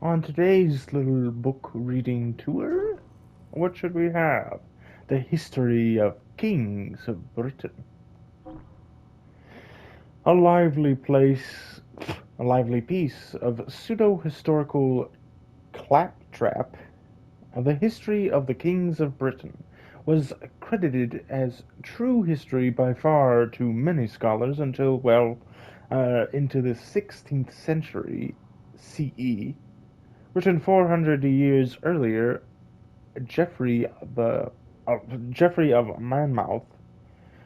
On today's little book reading tour, what should we have? The History of Kings of Britain. A lively place, a lively piece of pseudo-historical claptrap. The history of the kings of Britain was credited as true history by far to many scholars until, into the 16th century CE. Written 400 years earlier, Geoffrey Geoffrey of Monmouth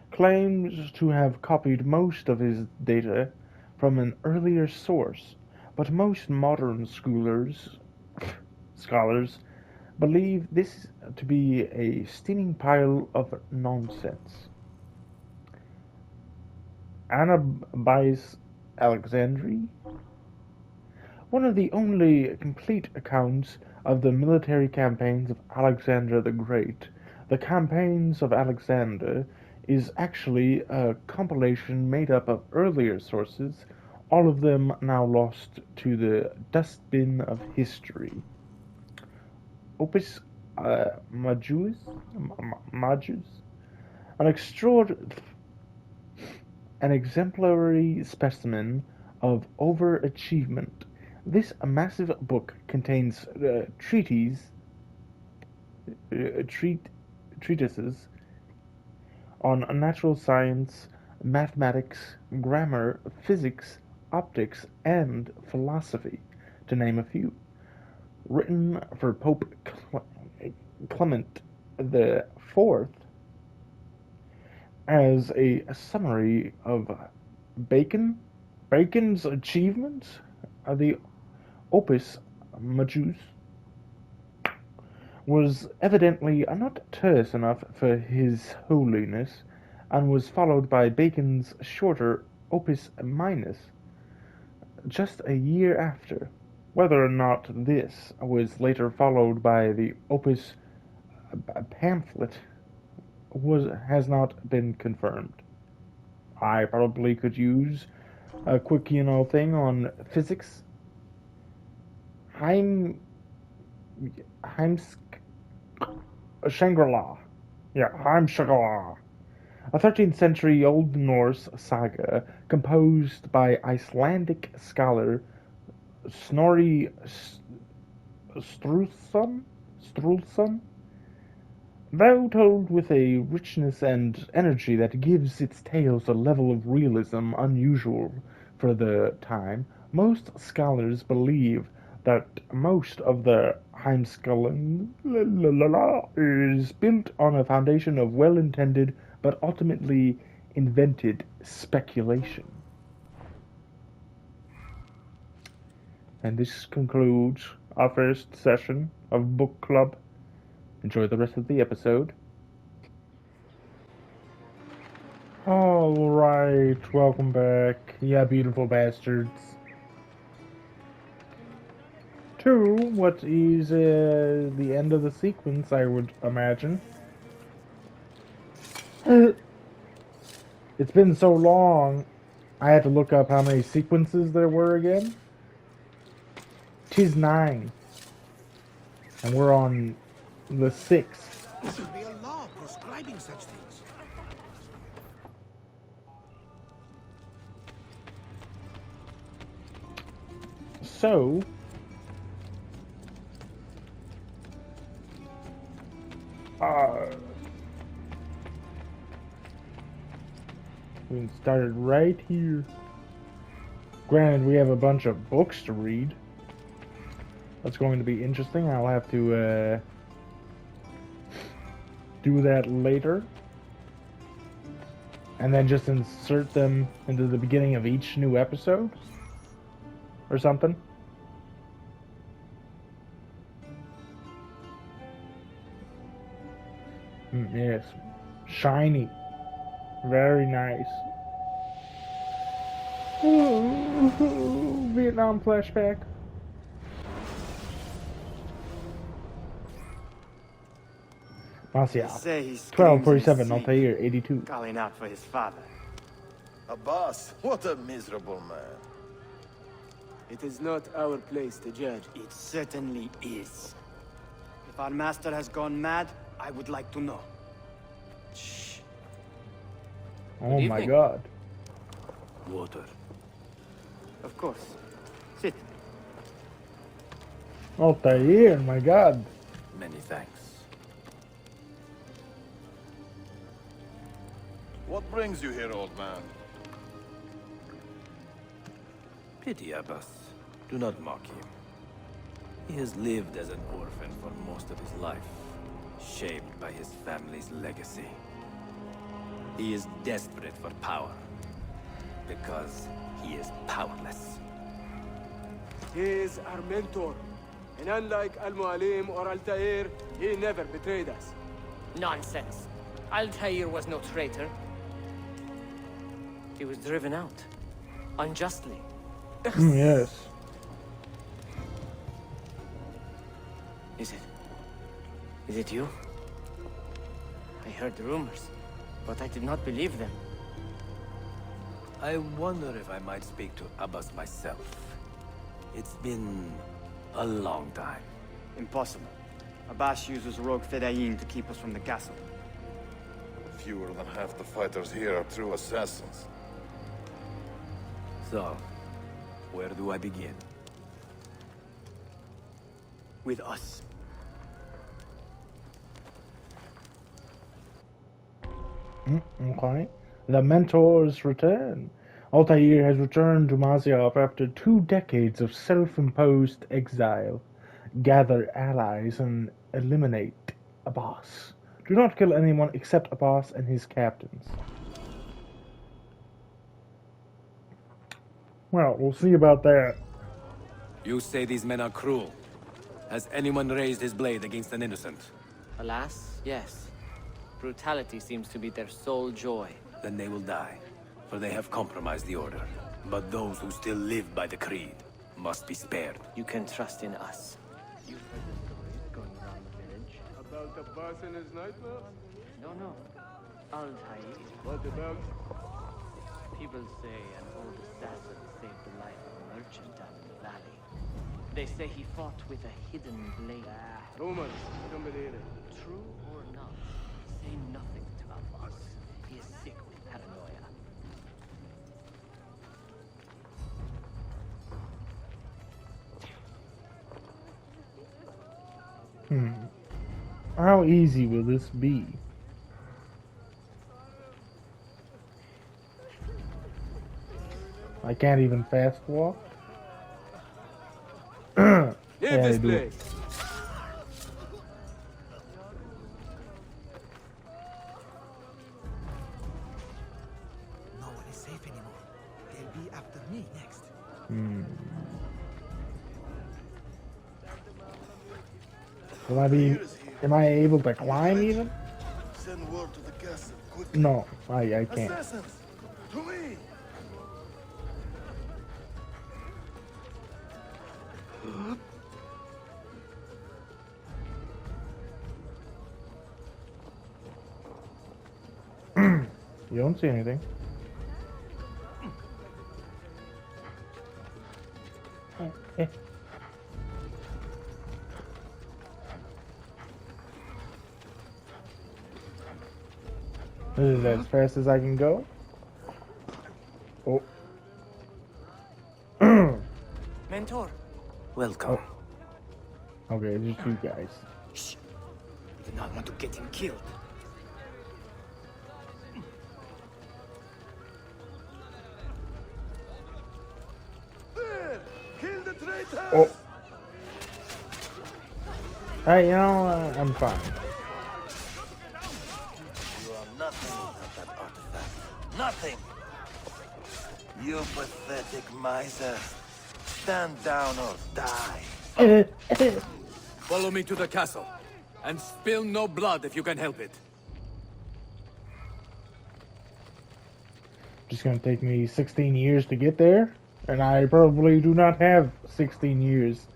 claims to have copied most of his data from an earlier source, but most modern scholars believe this to be a steaming pile of nonsense. Anabae's Alexandri, one of the only complete accounts of the military campaigns of Alexander the Great, the Campaigns of Alexander, is actually a compilation made up of earlier sources, all of them now lost to the dustbin of history. Opus Majus, an exemplary specimen of overachievement. This massive book contains treatises on natural science, mathematics, grammar, physics, optics, and philosophy, to name a few. Written for Pope Clement the Fourth as a summary of Bacon's achievements, the Opus Majus was evidently not terse enough for His Holiness, and was followed by Bacon's shorter Opus Minus just a year after. Whether or not this was later followed by the Opus Pamphlet has not been confirmed. I probably could use a quick, thing on physics. Shangri-La. Yeah, Shangri-La. A 13th century Old Norse saga composed by Icelandic scholar Snorri Sturluson, though told with a richness and energy that gives its tales a level of realism unusual for the time. Most scholars believe that most of the Heimskringla is built on a foundation of well-intended but ultimately invented speculation. And this concludes our first session of Book Club. Enjoy the rest of the episode. Alright, welcome back. Yeah, beautiful bastards. To what is the end of the sequence, I would imagine. It's been so long, I had to look up how many sequences there were again. 'Tis 9. And we're on the 6th. There should be a law proscribing such things. So, we started right here. Granted, we have a bunch of books to read. That's going to be interesting. I'll have to do that later. And then just insert them into the beginning of each new episode. Or something. Yes. Shiny. Very nice. Ooh, Vietnam flashback. Marcia. 1247, Altair, 82. Calling out for his father. Abbas, what a miserable man. It is not our place to judge. It certainly is. If our master has gone mad, I would like to know. Shh. Oh my evening. god. Water. Of course. Sit. Altair, my god. Many thanks. What brings you here, old man? Pity Abbas. Do not mock him. He has lived as an orphan for most of his life, shaped by his family's legacy. He is desperate for power, because he is powerless. He is our mentor. And unlike Al-Mualim or Altair, he never betrayed us. Nonsense. Altair was no traitor. He was driven out. Unjustly. Yes. Is it you? I heard rumors, but I did not believe them. I wonder if I might speak to Abbas myself. It's been a long time. Impossible. Abbas uses rogue Fedayeen to keep us from the castle. Fewer than half the fighters here are true assassins. So, where do I begin? With us. Okay. The Mentor's return. Altair has returned to Masyaf after 2 decades of self-imposed exile. Gather allies and eliminate Abbas. Do not kill anyone except Abbas and his captains. Well, we'll see about that. You say these men are cruel. Has anyone raised his blade against an innocent? Alas, yes. Brutality seems to be their sole joy. Then they will die, for they have compromised the order. But those who still live by the creed must be spared. You can trust in us. You've heard the stories going around the village. About Abbas and his nightmares? No. Altair. What about? People say an old assassin saved the life of a merchant down in the valley. They say he fought with a hidden blade. Rumors. Don't believe it. True or not, say nothing to Abbas. He is sick with paranoia. How easy will this be? I can't even fast walk. Leave Yeah, this I do. place. No one is safe anymore. They'll be after me next. Will I be? Am I able to climb even? Send word to the castle, quickly. No, I can't. Assassins! To me! You don't see anything. This is as fast as I can go. Oh. Mentor! Welcome. Okay, just you guys. Shh. We do not want to get him killed. There! Kill the traitors! Oh. Hey, you know, I'm fine. You are nothing without that artifact. Nothing! You pathetic miser. Stand down or die. Follow me to the castle, and spill no blood if you can help it. Just gonna take me 16 years to get there, and I probably do not have 16 years,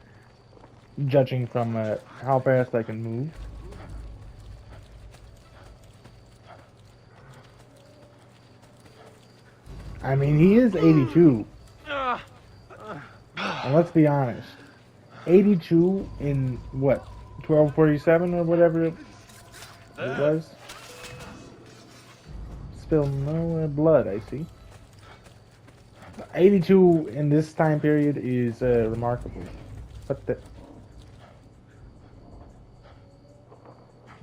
judging from how fast I can move. I mean, he is 82. And let's be honest, 82 in what, 1247 or whatever it was? Spill no blood, I see. 82 in this time period is remarkable. What the?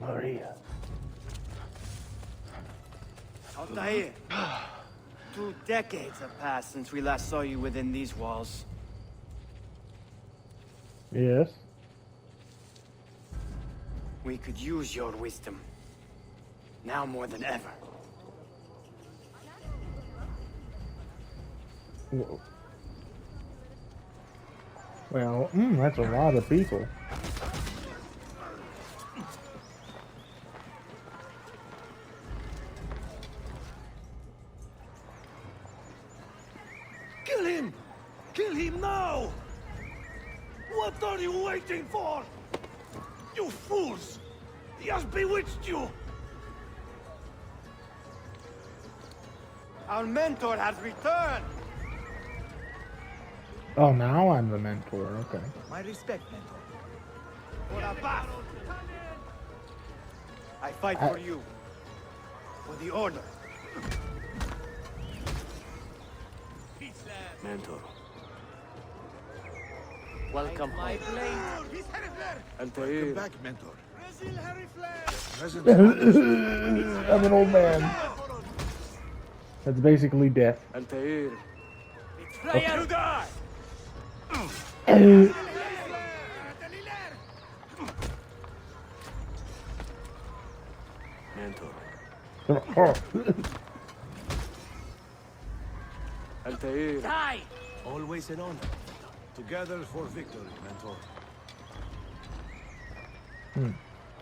Maria. Altair, 2 decades have passed since we last saw you within these walls. Yes. We could use your wisdom. Now more than ever. Whoa. Well, that's a lot of people. Kill him! Kill him now! What are you waiting for? You fools! He has bewitched you! Our mentor has returned! Oh, now I'm the mentor. Okay. My respect, mentor. For Abbas! I fight for you. For the Order. Mentor. Welcome home. Altair. Back, Mentor. I'm an old man. That's basically death. Altair. You die! Mentor. Altair. Die! Always an honor. Together for victory, Mentor.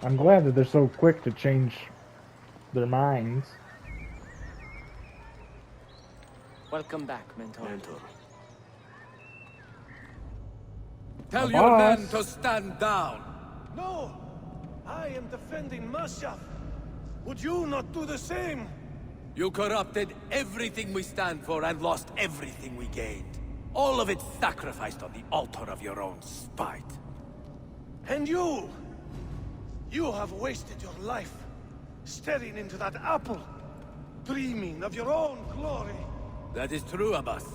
I'm glad that they're so quick to change their minds. Welcome back, mentor. Mentor. Tell your your men men to stand down. No! I am defending Mashaf. Would you not do the same? You corrupted everything we stand for and lost everything we gained. All of it sacrificed on the altar of your own spite. And you! You have wasted your life, staring into that apple, dreaming of your own glory. That is true, Abbas.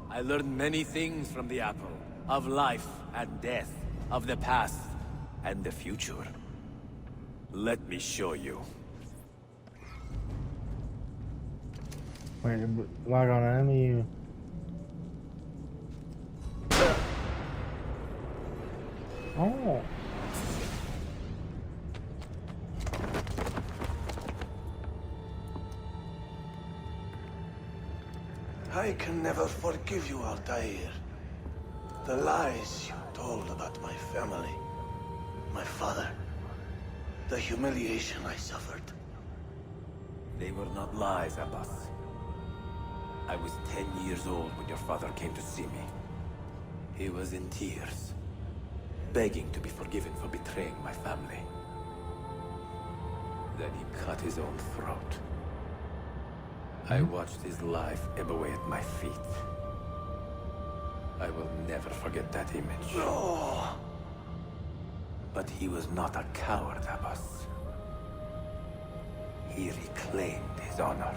I learned many things from the apple. Of life and death. Of the past and the future. Let me show you. Wait, log on enemy. Oh. I can never forgive you, Altair. The lies you told about my family, my father, the humiliation I suffered. They were not lies, Abbas. I was 10 years old when your father came to see me. He was in tears, begging to be forgiven for betraying my family. Then he cut his own throat. I watched his life ebb away at my feet. I will never forget that image. No! But he was not a coward, Abbas. He reclaimed his honor.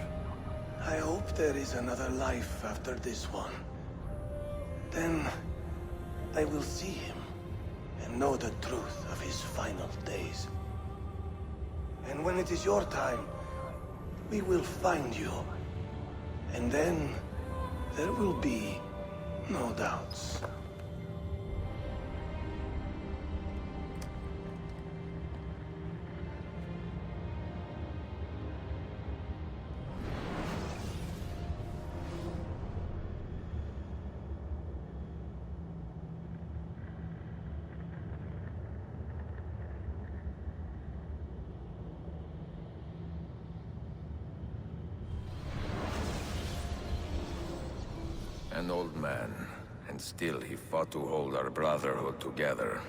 I hope there is another life after this one. Then I will see him and know the truth of his final days. And when it is your time, we will find you. And then there will be no doubts. An old man, and still he fought to hold our brotherhood together.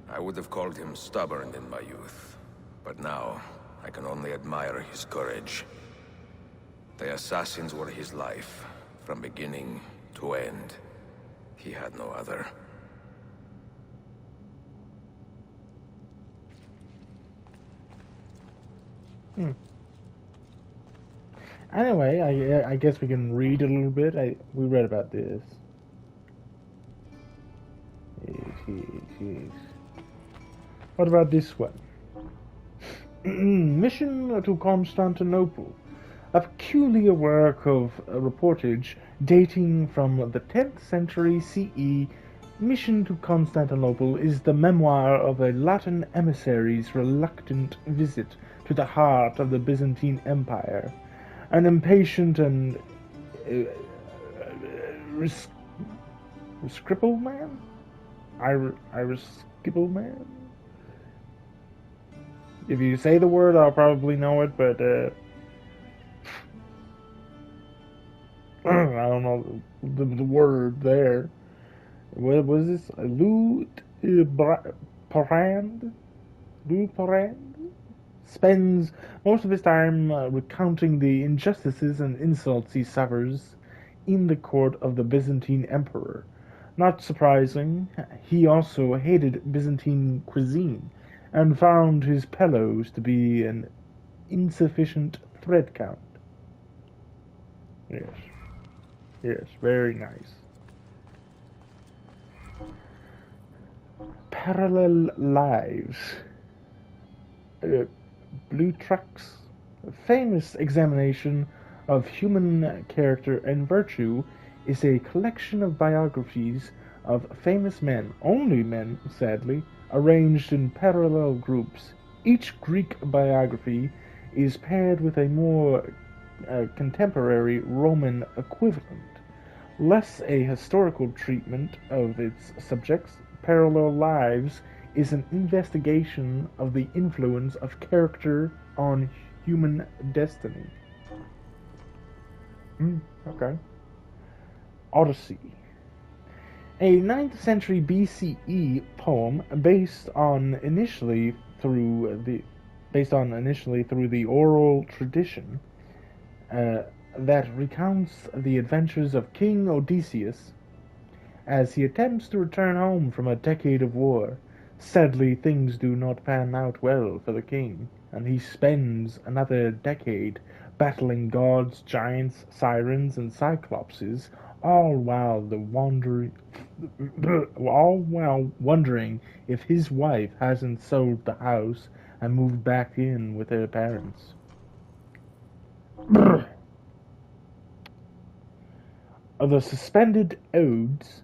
I would have called him stubborn in my youth, but now I can only admire his courage. The assassins were his life, from beginning to end. He had no other. Anyway, I guess we can read a little bit. We read about this. Yes. What about this one? Mission to Constantinople. A peculiar work of reportage dating from the 10th century CE. Mission to Constantinople is the memoir of a Latin emissary's reluctant visit to the heart of the Byzantine Empire. An impatient and Scribble man? Scribble man? If you say the word, I'll probably know it, but I don't know the word there. What was this? Parand? Spends most of his time recounting the injustices and insults he suffers in the court of the Byzantine emperor. Not surprising, he also hated Byzantine cuisine and found his pillows to be an insufficient thread count. Yes, very nice. Parallel Lives. Blue Trucks. A famous examination of human character and virtue is a collection of biographies of famous men, only men, sadly, arranged in parallel groups. Each Greek biography is paired with a more contemporary Roman equivalent. Less a historical treatment of its subjects, Parallel Lives is an investigation of the influence of character on human destiny. Okay. Odyssey. A 9th century BCE poem based on initially through the oral tradition that recounts the adventures of King Odysseus as he attempts to return home from a decade of war. Sadly, things do not pan out well for the king, and he spends another decade battling gods, giants, sirens, and cyclopses, all while wondering if his wife hasn't sold the house and moved back in with her parents. The Suspended Odes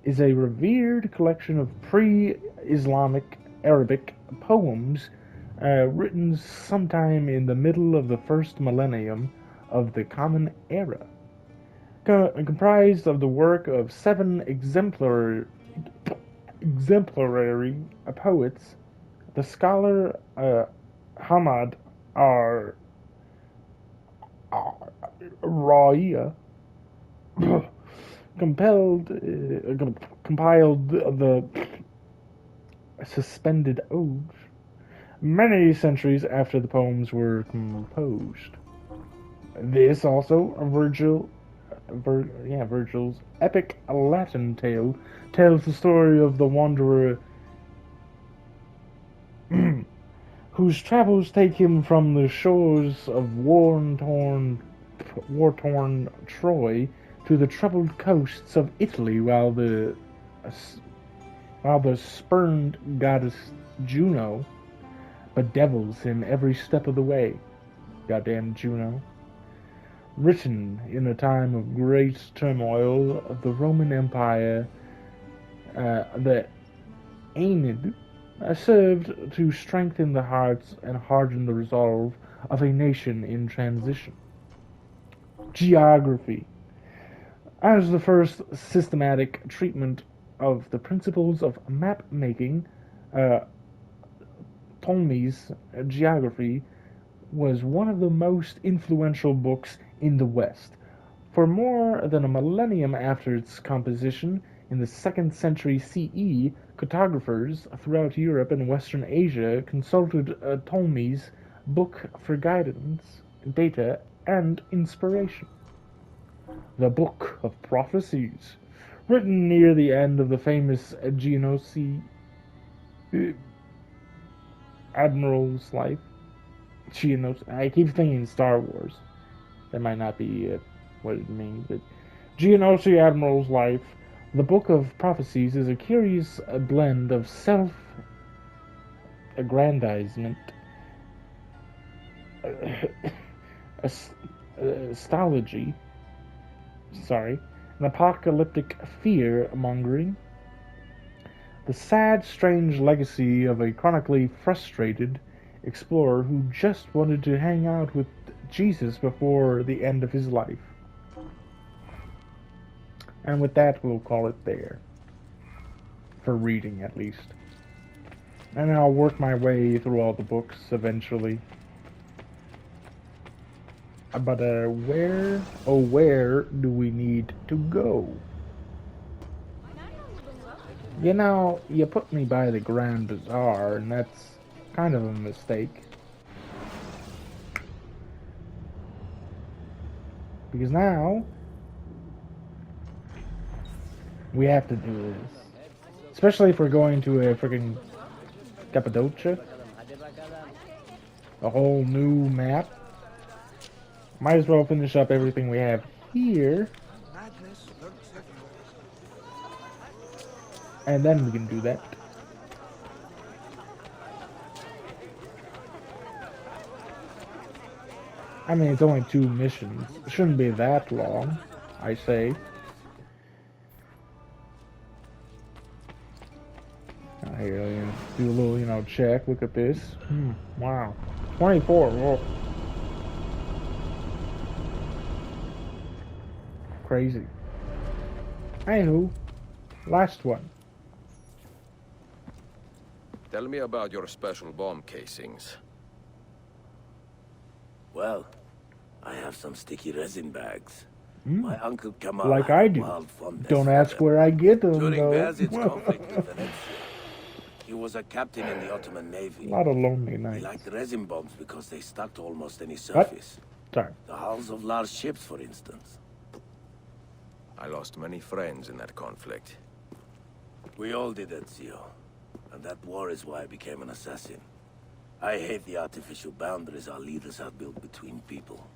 is a revered collection of pre-Islamic Arabic poems written sometime in the middle of the first millennium of the Common Era. Comprised of the work of 7 exemplary poets, the scholar Hamad Ra'ia compiled the Suspended Odes many centuries after the poems were composed. This also, Virgil's epic Latin tale tells the story of the wanderer whose travels take him from the shores of war-torn Troy to the troubled coasts of Italy, while the spurned goddess Juno bedevils him every step of the way. Goddamn Juno. Written in a time of great turmoil of the Roman Empire, the Aeneid served to strengthen the hearts and harden the resolve of a nation in transition. Geography. As the first systematic treatment of the principles of map-making, Ptolemy's Geography was one of the most influential books in the West. For more than a millennium after its composition, in the 2nd century CE, cartographers throughout Europe and Western Asia consulted Ptolemy's book for guidance, data, and inspiration. The Book of Prophecies written near the end of the famous Geonosi admiral's life. Geonosi. I keep thinking Star Wars. That might not be what it means, but Geonosi admiral's life. The Book of Prophecies is a curious blend of self-aggrandizement, astrology, an apocalyptic fear-mongering, the sad, strange legacy of a chronically frustrated explorer who just wanted to hang out with Jesus before the end of his life. And with that, we'll call it there. For reading, at least. And then I'll work my way through all the books eventually. But where do we need to go? You know, you put me by the Grand Bazaar, and that's kind of a mistake. Because now, we have to do this. Especially if we're going to a freaking Cappadocia. A whole new map. Might as well finish up everything we have here. And then we can do that. I mean, it's only 2 missions. It shouldn't be that long, I say. Here, do a little, check. Look at this. Wow. 24. Whoa. Crazy. Anywho, last one. Tell me about your special bomb casings. Well, I have some sticky resin bags. My uncle Kamal Like had I a do. wild fondness Don't for ask them. where I get them, During though. Beyazid's conflict with Venezia, he was a captain in the Ottoman Navy. A lot of lonely He nights. liked resin bombs because they stuck to almost any What? surface. Sorry. The hulls of large ships, for instance. I lost many friends in that conflict. We all did, Ezio. And that war is why I became an assassin. I hate the artificial boundaries our leaders have built between people.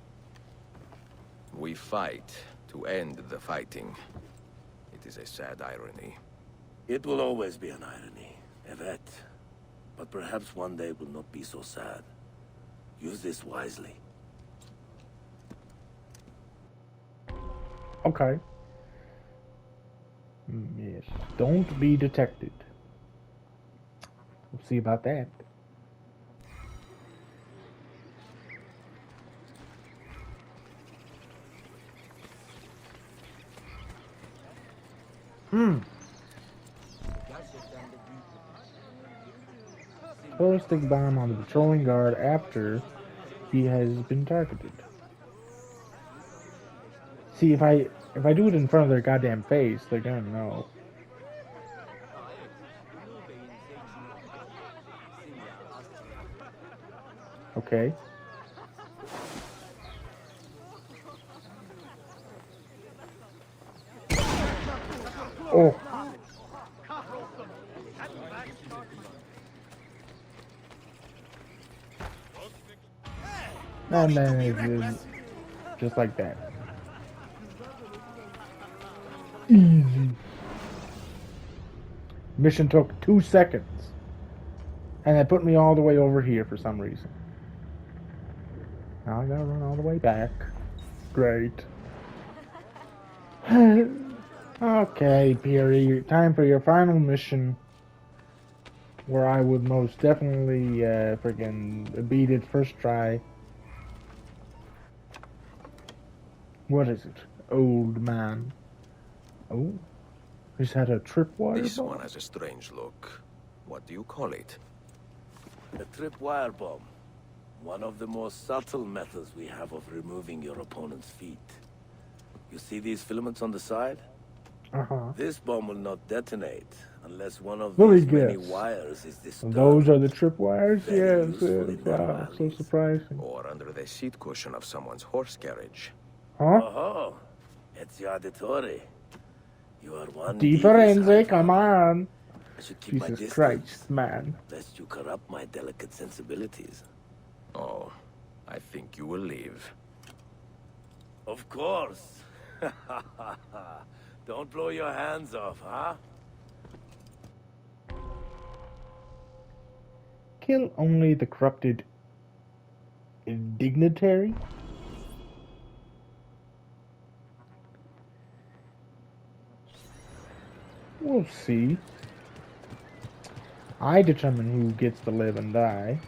We fight to end the fighting. It is a sad irony. It will always be an irony, Evet. But perhaps one day will not be so sad. Use this wisely. Okay. Yes. Don't be detected. We'll see about that. Ballistic bomb on the patrolling guard after he has been targeted. See, if I do it in front of their goddamn face, they're gonna know. Okay. Oh. And then it's just like that. Easy. Mission took 2 seconds. And it put me all the way over here for some reason. Now I gotta run all the way back. Great. Okay, Peary, time for your final mission. Where I would most definitely freaking beat it first try. What is it? Old man. Oh, he's had a tripwire This bomb? one has a strange look. What do you call it? The tripwire bomb. One of the most subtle methods we have of removing your opponent's feet. You see these filaments on the side? Uh-huh. This bomb will not detonate unless one of Let me these many guess. wires is disturbed. Those are the tripwires? Very Yes, useful yes. in Wow, so rallies. surprising. Or under the seat cushion of someone's horse carriage. Huh? Oh, Ezio Auditore. You are one Difference, devious come highborn. on. I should keep my Jesus distance, Christ, man. lest you corrupt my delicate sensibilities. Oh, I think you will leave. Of course. Don't blow your hands off, huh? Kill only the corrupted dignitary? We'll see. I determine who gets to live and die.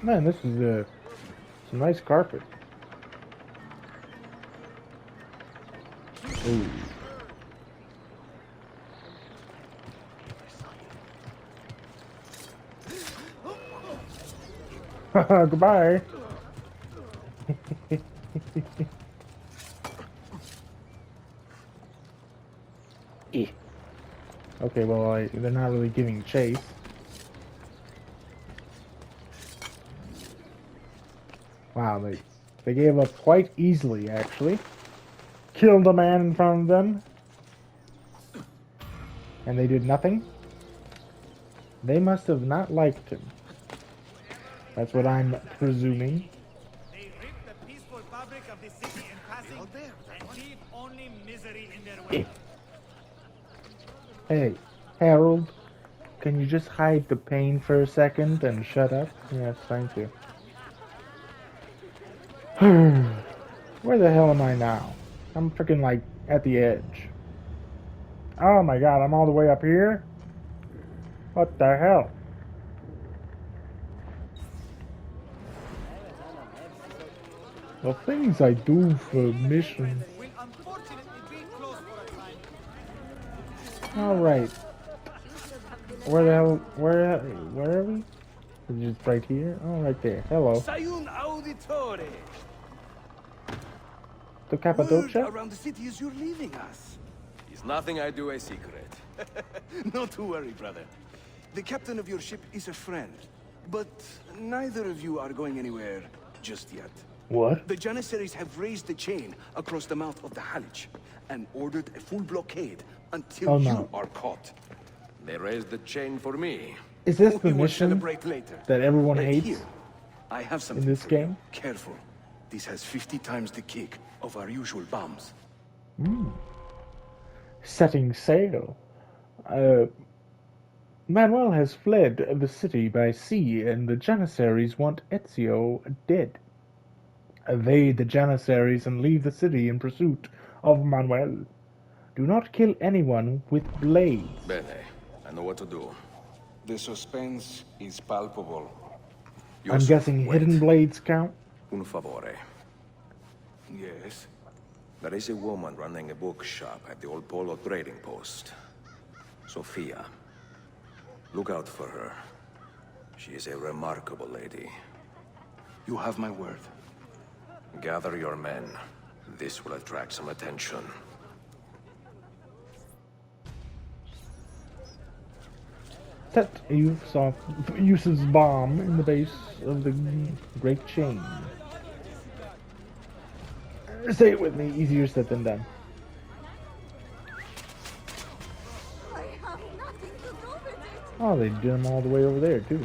Man, this is it's a nice carpet. Ooh. Goodbye. Okay, well, they're not really giving chase. Wow, they gave up quite easily, actually. Killed a man in front of them. And they did nothing. They must have not liked him. That's what I'm presuming. They rip the peaceful fabric of the city in passing and leave only misery in their way. Hey, Harold, can you just hide the pain for a second and shut up? Yes, thank you. Where the hell am I now? I'm freaking like at the edge. Oh my god, I'm all the way up here? What the hell? The things I do for missions. Will unfortunately be closed for a time. Alright. Where the hell, where are we? Is it just right here? Oh, right there. Hello. Sayun Auditore. To Word Cappadocia? around the city is you're leaving us. Is nothing I do a secret? Not to worry, brother. The captain of your ship is a friend, but neither of you are going anywhere just yet. What? The Janissaries have raised the chain across the mouth of the Halych and ordered a full blockade until Oh, no. you are caught. They raised the chain for me. Is this the We will mission celebrate later. that everyone Here, hates? I have something this for you. game? Careful. This has 50 times the kick of our usual bombs. Setting sail. Manuel has fled the city by sea, and the Janissaries want Ezio dead. Evade the Janissaries and leave the city in pursuit of Manuel. Do not kill anyone with blades. Bene, I know what to do. The suspense is palpable. I'm guessing wait. hidden blades count? Un favore. Yes. There is a woman running a bookshop at the old Polo trading post. Sophia. Look out for her. She is a remarkable lady. You have my word. Gather your men. This will attract some attention. Set uses bomb in the base of the Great Chain. Say it with me, easier said than done. I have nothing to do with it. Oh, they did them all the way over there, too.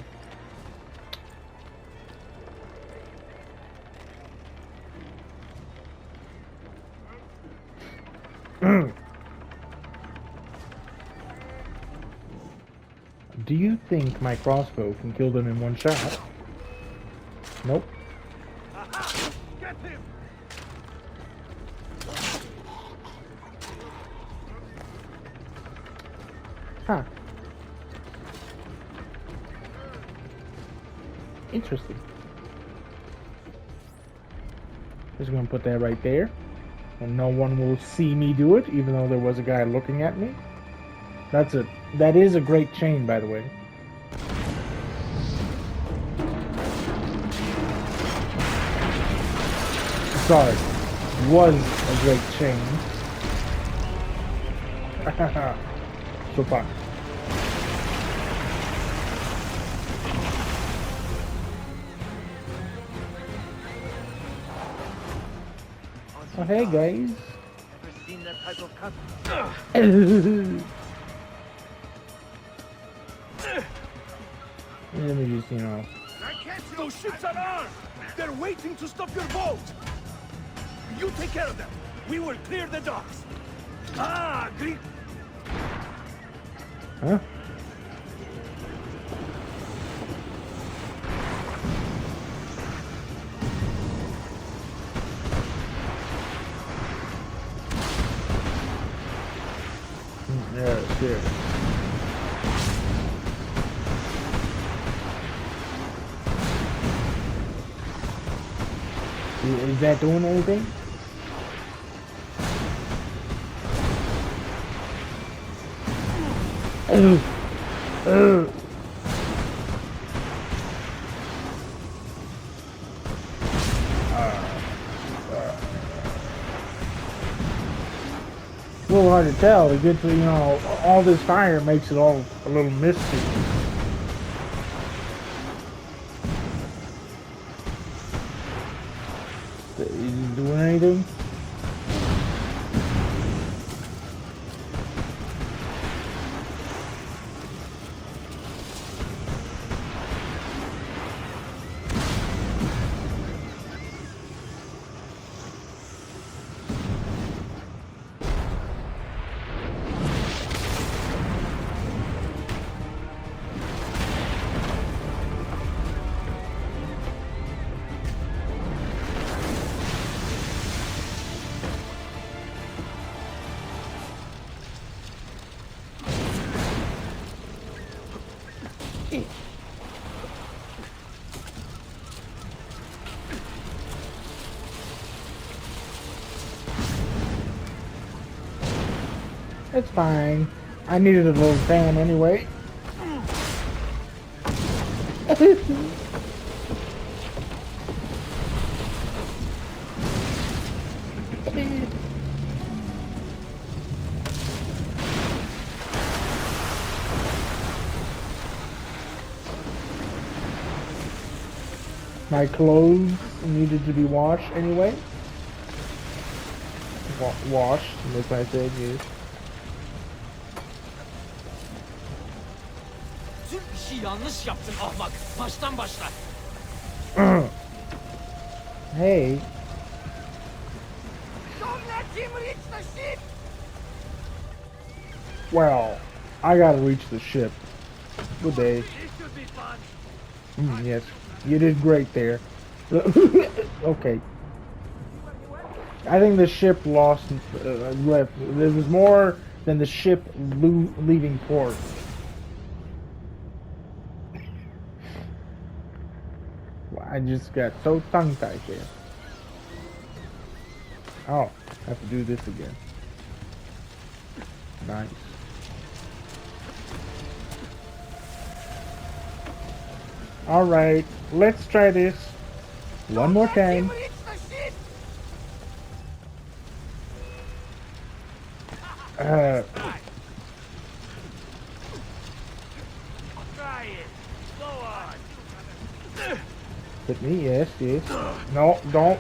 Do you think my crossbow can kill them in one shot? Nope. Get him! Huh. Interesting. Just gonna put that right there. And no one will see me do it, even though there was a guy looking at me. That is a great chain, by the way. Sorry, was a great change. So fun. Oh, hey guys. Ever seen that type of cut? Let me just, you know. I can't see those ships are armed! They're waiting to stop your boat! You take care of them. We will clear the docks. Ah, Greek. Huh? Yeah, sure. Is that doing anything? It's a little hard to tell. It gets, you know, all this fire makes it all a little misty. Is it doing anything? It's fine. I needed a little fan anyway. My clothes needed to be washed anyway. Washed, as I said, yes. Tüm işi yanlış yaptın ahmak. Baştan başla. Hey. Don't let him reach the ship. Well, I gotta reach the ship. Good day. It should be fun. Yes, you did great there. Okay. I think the ship left. There was more than the ship leaving port. I just got so tongue-tied there. Oh, I have to do this again. Nice. Alright, let's try this one more time. Try it. Go on. Hit me, yes, yes. No, don't.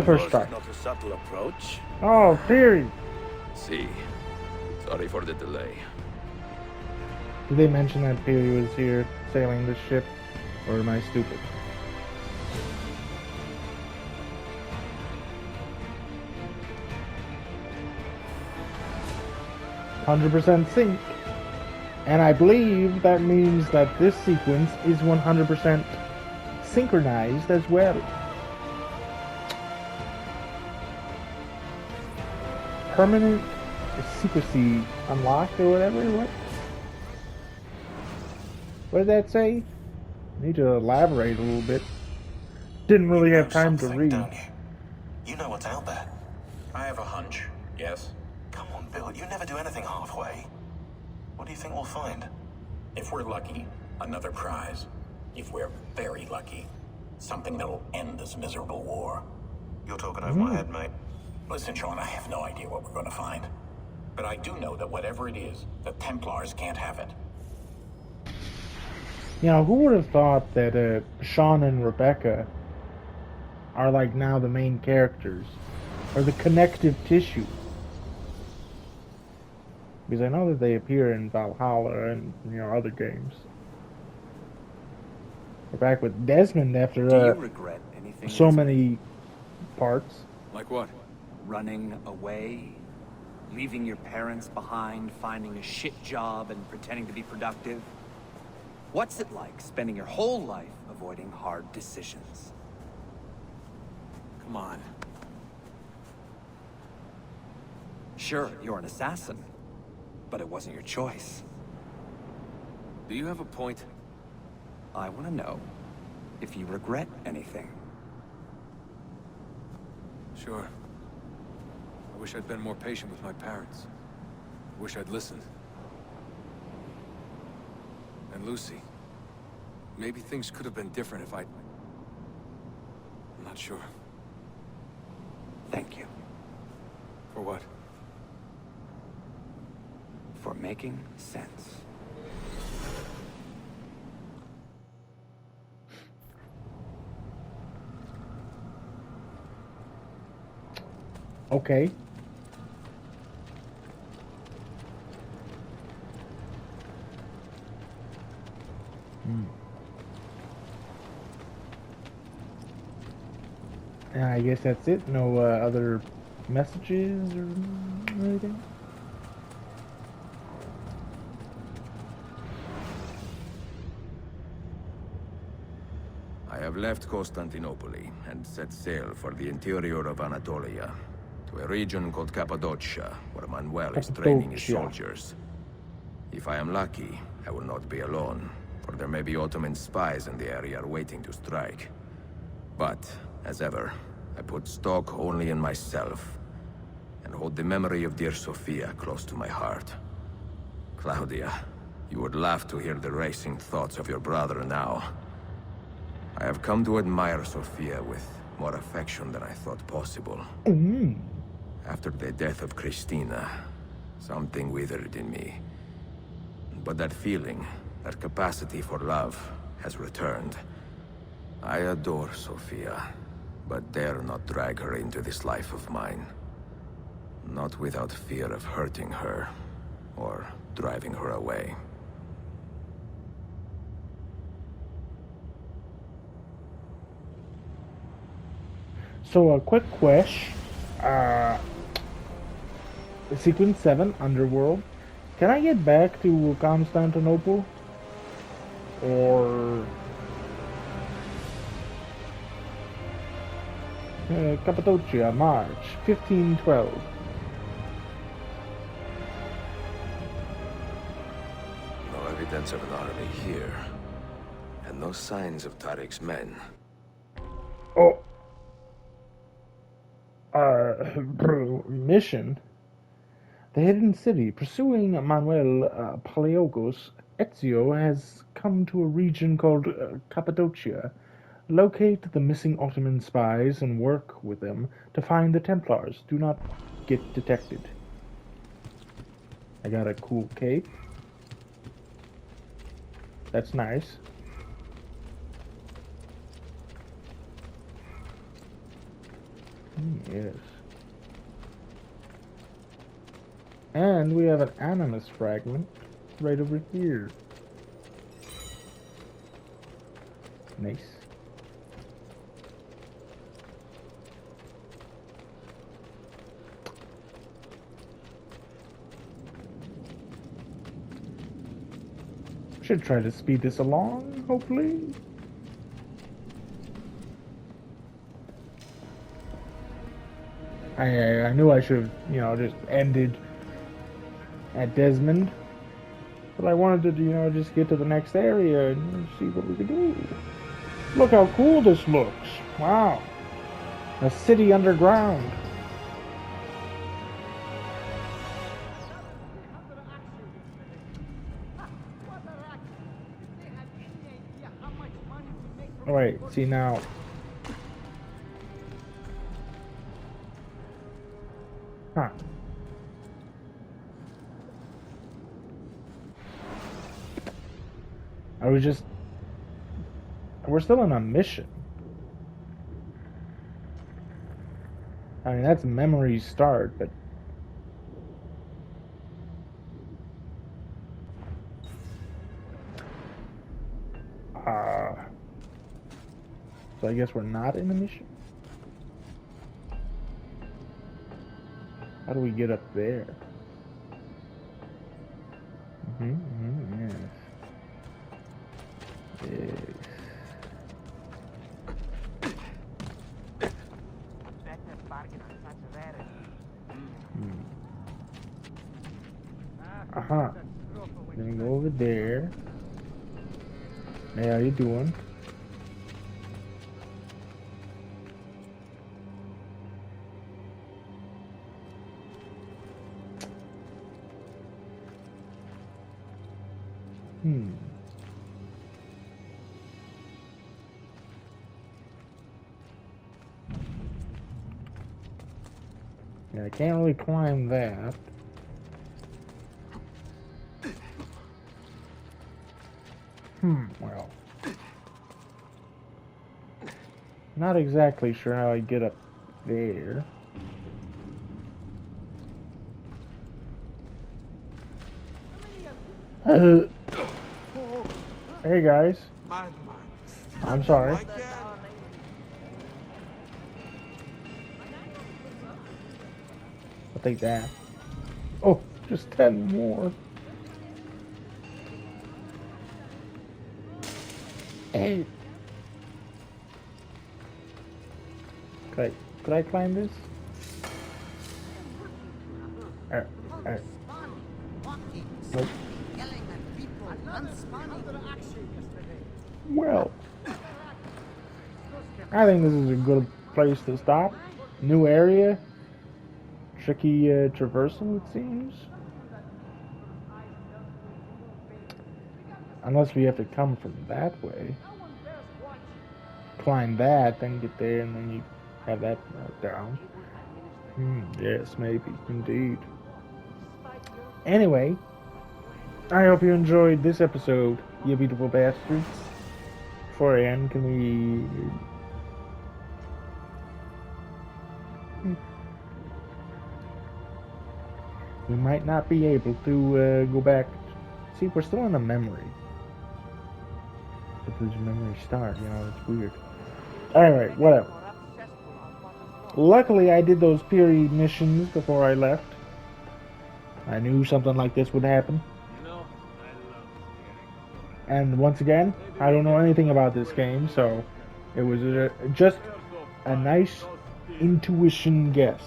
First try. Not a subtle approach. Oh, Fury. See. Sorry for the delay. Did they mention that Fury was here sailing the ship? Or am I stupid? "100% sync." And I believe that means that this sequence is 100% synchronized as well. Permanent secrecy unlocked or whatever? What did that say? Need to elaborate a little bit. Didn't really have time to read. Don't you? You know what's out there. I have a hunch. Yes? Come on, Bill. You never do anything halfway. What do you think we'll find? If we're lucky, another prize. If we're very lucky. Something that'll end this miserable war. You're talking over my head, mate. Listen, Sean, I have no idea what we're going to find. But I do know that whatever it is, the Templars can't have it. You know, who would have thought that Sean and Rebecca are like now the main characters, or the connective tissue? Because I know that they appear in Valhalla and other games. We're back with Desmond after Do you regret anything? so many parts. Like what? Running away, leaving your parents behind, finding a shit job and pretending to be productive. What's it like spending your whole life avoiding hard decisions? Come on. Sure, you're an assassin, but it wasn't your choice. Do you have a point? I want to know if you regret anything. Sure. I wish I'd been more patient with my parents. I wish I'd listened. And Lucy. Maybe things could have been different if I'm not sure. Thank you. For what? For making sense. Okay. I guess that's it. No other messages or anything? I have left Constantinople and set sail for the interior of Anatolia, to a region called Cappadocia, where Manuel is training his soldiers. If I am lucky, I will not be alone, for there may be Ottoman spies in the area waiting to strike. But, as ever, I put stock only in myself, and hold the memory of dear Sophia close to my heart. Claudia, you would laugh to hear the racing thoughts of your brother now. I have come to admire Sophia with more affection than I thought possible. After the death of Christina, something withered in me. But that feeling, that capacity for love, has returned. I adore Sophia, but dare not drag her into this life of mine. Not without fear of hurting her, or driving her away. So a quick question. Sequence 7, Underworld. Can I get back to Constantinople? Or... Cappadocia, March 1512. No evidence of an army here. And no signs of Tariq's men. Oh. Mission. The Hidden City. Pursuing Manuel Palaeologos, Ezio has come to a region called Cappadocia. Locate the missing Ottoman spies and work with them to find the Templars. Do not get detected. I got a cool cape. That's nice. Yes. And we have an animus fragment right over here. Nice. Should try to speed this along, hopefully. I knew I should have, just ended at Desmond. But I wanted to, just get to the next area and see what we could do. Look how cool this looks. Wow. A city underground. What a racket! If they had any idea how much Alright, see now. Huh. I was just... We're still on a mission. I mean, that's memory start, but... So I guess we're not in a mission? How do we get up there? Yes. Yes. Uh-huh. Let me go over there. Hey, how you doing? Yeah, I can't really climb that. Well. Not exactly sure how I get up there. Hey guys. I'm sorry. I'll take that. Oh, just 10 more. Hey. Could I climb this? Nope. Well, I think this is a good place to stop. New area. Tricky traversal, it seems. Unless we have to come from that way. Climb that, then get there, and then you have that down. Yes, maybe. Indeed. Anyway, I hope you enjoyed this episode, you beautiful bastards. Before I end, can we... We might not be able to go back. See, we're still in a memory. But does memory start? You know, it's weird. Alright, whatever. Luckily, I did those period missions before I left. I knew something like this would happen. And once again, I don't know anything about this game, so it was just a nice intuition guess.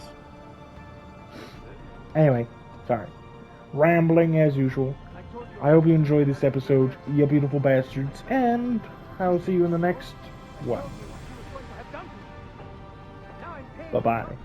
Anyway, sorry. Rambling as usual. I hope you enjoyed this episode, you beautiful bastards, and I'll see you in the next one. Bye-bye.